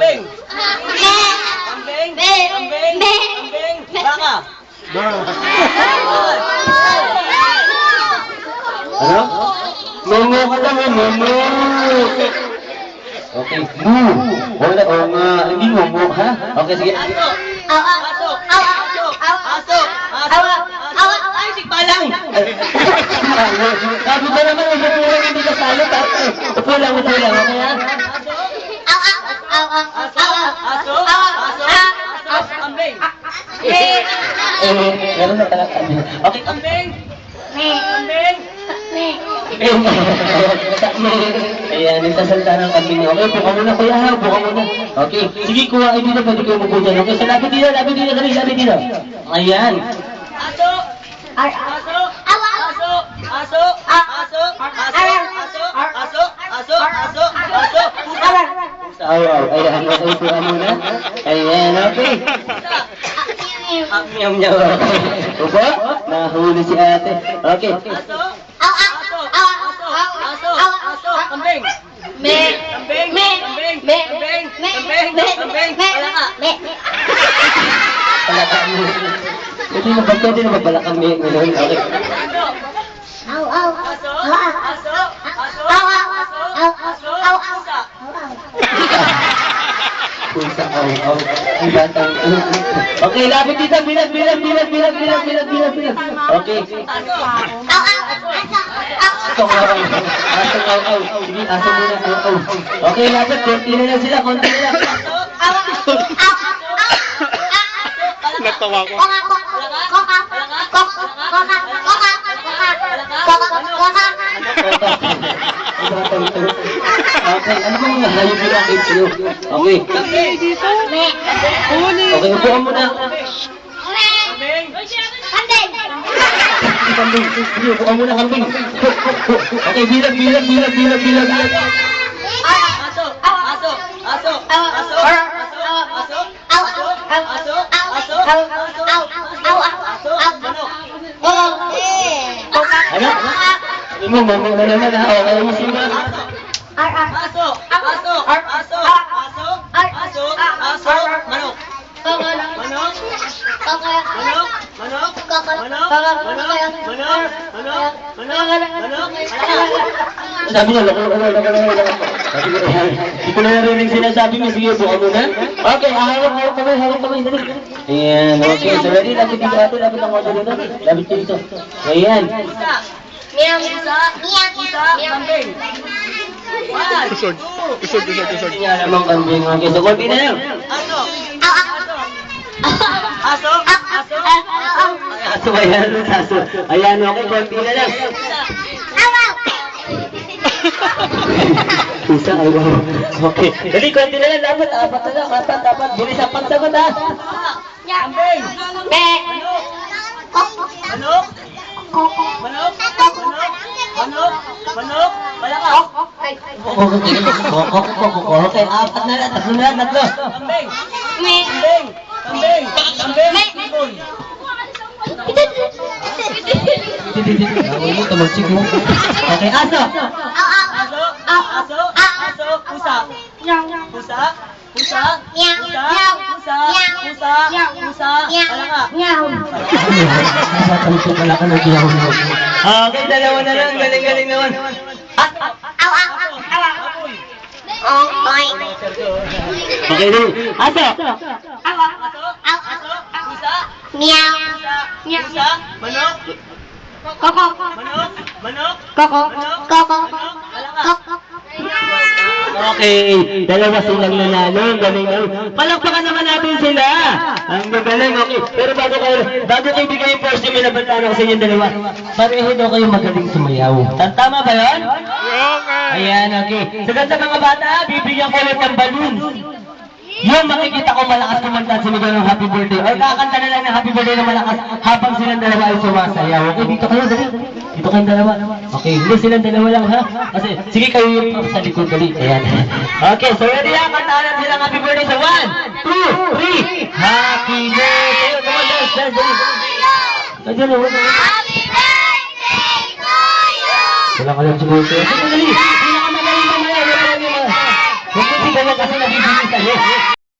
Kambing. Kambing. Kambing. Kambing. Baka. Ano? Momo ka lang, momo. Okay. Wala, oo nga. Hindi momo, ha? Okay, sige. Aso. Aso. Aso. Aso. Aso. Ay, sigpalang. Sabi ko naman, upo lang, hindi ka salot, ha? Upo lang, okay, ha? Aso. Aso. Aso. Aso. Kambing. Meron na talaga. Okay, Kambing. Kambing. Ayan, nagsasalita ng kambing niya. Okay, buka muna kuya ha, buka muna. Okay, sige kuha, hindi na pwede kayo mabuo dyan. Okay, so lapit dito, lapit dito. Ayan. Aso. Aso. Aso. Aso. Aso. Aso. Aso. Aso. Aso. Pusa. Ayan, upuan muna. Ayan, okay. Nyam nyam. Upo, nahuli si ate. Okay. Aso. Aso. Aso. Aso. Aso. Kambing. Kambing. Kambing. Kambing. Kambing. Kambing. Palaka. Palaka mo. Pwede na magbalakang may ngayon. Okay. Aso. Aso. Aso. Aso. Pusa. Pusa, ang batang. Okay, lapit dito. Bilag. Okay. Aso ngaw. Sige, aso muna. Okay, lapit. Konti na lang sila. Natawa ko. Okay, ano bang hayop nila ang age nyo? Okay. Okay, upuan mo na. Kambing. Sige, upuan mo na kambing. Okay, bilag. Aso. Aso. Aso. Aso. Aso. Aso. Aso. Aso. Ano? Ano mo, mamang na naman ha? Okay, masima. Aso. Aso. Aso. Aso. Aso. Aso. Manok. Manok. Manok. Manok. Sabi niya, loko. Sabi ko, hindi ko na narinig sinasabi mo. Sige, buka mo na. Okay, hawak kamay. Ayan, okay. So, ready? Lapit dito ate, lapit ang audio dito. Lapit dito. Ayan. Kambing. One, Usog. two. Ayan namang kambing. Okay, so, konti na lang. Aso. Aso. Aso. Aso, aso. Ayan, okay, konti na lang. Pusa, ayaw. Okay. Dali, konti na lang. Dapat. Bilis ang pagsagot, ha? Kambing. Manok. Manok. Palaka. Okay, apat na lang. Tatlo. Kambing. Ibon. Okay, aso. Aso. Pusa. Palaka. Okay, dalawa na lang. Galing naman. Apoy. Okay, dali. Aso. Pusa. Manok. Palaka. Okay, dalawa silang nanalo. Galing. Palakpakan naman natin sila. Ang magaling, okay. Pero bago kayo bigay yung first yung minabantaan ako sa inyong dalawa. Pareho daw kayo magaling sumayaw. Tama ba yun? Ayan, okay. Sa ganda mga bata, bibigyan ko ulit ng balloon. Yung makikita ko malakas kumanta sumigaw ng happy birthday. Or kakanta na lang ng happy birthday na malakas habang silang dalawa ay sumasayaw. Okay, dito kayo, dali. Dito kayong dalawa. Okay, hindi silang dalawa lang ha. Kasi, sige kayo yung prof sa likod, dali. Ayan. Okay, so ready ha? Kantaan natin silang happy birthday sa 1, 2, 3. Happy birthday! Come on, dance, dali. Nandiyan na, wala. Happy birthday to you! Wala ka lang siguro. Dali, dali. Hindi na ka magaling mamaya. Huwag mo sigaw kasi nabibigis. kayo.